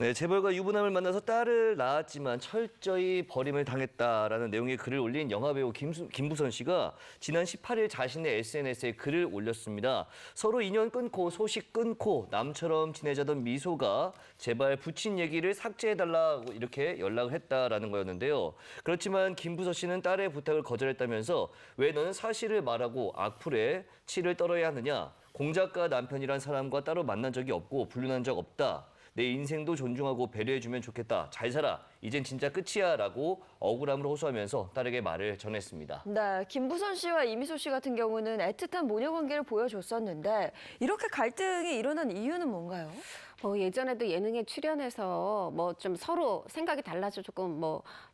네, 재벌가 유부남을 만나서 딸을 낳았지만 철저히 버림을 당했다라는 내용의 글을 올린 영화배우 김부선 씨가 지난 18일 자신의 SNS에 글을 올렸습니다. 서로 인연 끊고 소식 끊고 남처럼 지내자던 미소가 제발 부친 얘기를 삭제해달라고 이렇게 연락을 했다라는 거였는데요. 그렇지만 김부선 씨는 딸의 부탁을 거절했다면서 왜 너는 사실을 말하고 악플에 치를 떨어야 하느냐. 공작가 남편이란 사람과 따로 만난 적이 없고 불륜한 적 없다. 내 인생도 존중하고 배려해주면 좋겠다. 잘 살아. 이젠 진짜 끝이야. 라고 억울함을 호소하면서 딸에게 말을 전했습니다. 네, 김부선 씨와 이미소 씨 같은 경우는 애틋한 모녀 관계를 보여줬었는데 이렇게 갈등이 일어난 이유는 뭔가요? 예전에도 예능에 출연해서 좀 서로 생각이 달라져 조금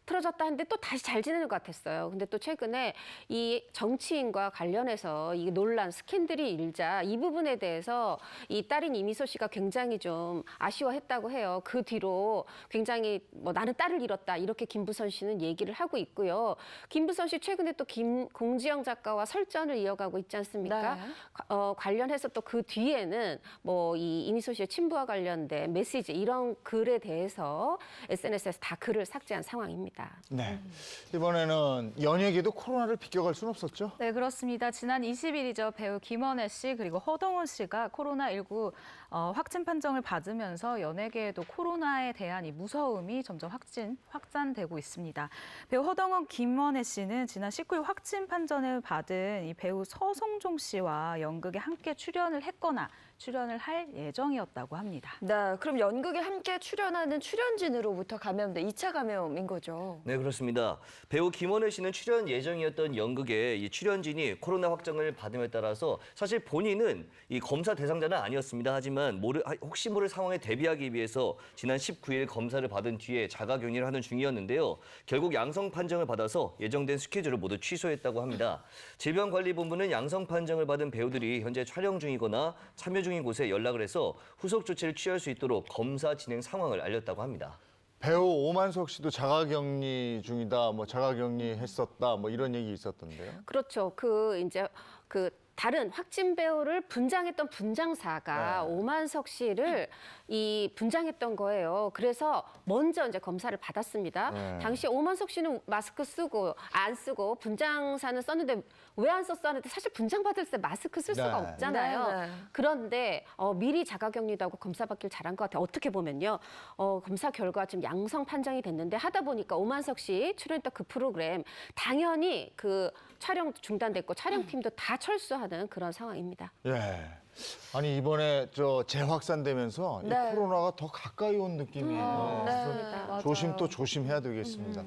틀어졌다 했는데 또 다시 잘 지내는 것 같았어요. 근데 또 최근에 이 정치인과 관련해서 이 논란, 스캔들이 일자 이 부분에 대해서 이 딸인 이미소 씨가 굉장히 좀 아쉬워했다고 해요. 그 뒤로 굉장히 나는 딸을 잃었다 이렇게 김부선 씨는 얘기를 하고 있고요. 김부선 씨 최근에 또 공지영 작가와 설전을 이어가고 있지 않습니까? 네. 관련해서 또 그 뒤에는 이 이미소 씨의 친부와 관련된 메시지 이런 글에 대해서 SNS에서 다 글을 삭제한 상황입니다. 네. 이번에는 연예계도 코로나를 비껴갈 수는 없었죠? 네, 그렇습니다. 지난 20일이죠. 배우 김원혜 씨 그리고 허동원 씨가 코로나19 확진 판정을 받으면서 연예계에도 코로나에 대한 이 무서움이 점점 확산되고 있습니다. 배우 허동원, 김원혜 씨는 지난 19일 확진 판정을 받은 이 배우 서송종 씨와 연극에 함께 출연을 했거나 출연을 할 예정이었다고 합니다. 네, 그럼 연극에 함께 출연하는 출연진으로부터 감염돼 2차 감염인 거죠. 네, 그렇습니다. 배우 김원혜 씨는 출연 예정이었던 연극에 이 출연진이 코로나 확정을 받음에 따라서 사실 본인은 이 검사 대상자는 아니었습니다. 하지만 혹시 모를 상황에 대비하기 위해서 지난 19일 검사를 받은 뒤에 자가격리를 하는 중이었는데요. 결국 양성 판정을 받아서 예정된 스케줄을 모두 취소했다고 합니다. 질병관리본부는 양성 판정을 받은 배우들이 현재 촬영 중이거나 참여 중인 곳에 연락을 해서 후속 조치를 취할 수 있도록 검사 진행 상황을 알렸다고 합니다. 배우 오만석 씨도 자가격리 중이다, 자가격리 했었다, 이런 얘기 있었던데요. 그렇죠. 다른 확진 배우를 분장했던 분장사가 네. 오만석 씨를 분장했던 거예요. 그래서 먼저 이제 검사를 받았습니다. 네. 당시 오만석 씨는 마스크 안 쓰고 분장사는 썼는데 왜 안 썼어 하는데 사실 분장 받을 때 마스크 쓸 수가 네. 없잖아요. 네, 네. 그런데 미리 자가격리도 하고 검사 받길 잘한 것 같아요. 어떻게 보면요. 검사 결과 지금 양성 판정이 됐는데 하다 보니까 오만석 씨 출연했던 그 프로그램 당연히 그 촬영 중단됐고 촬영팀도 다 철수하는 그런 상황입니다. 예. 아니 이번에 재확산되면서 이 네. 코로나가 더 가까이 온 느낌이에요. 네. 그래서 맞아요. 조심 또 조심해야 되겠습니다.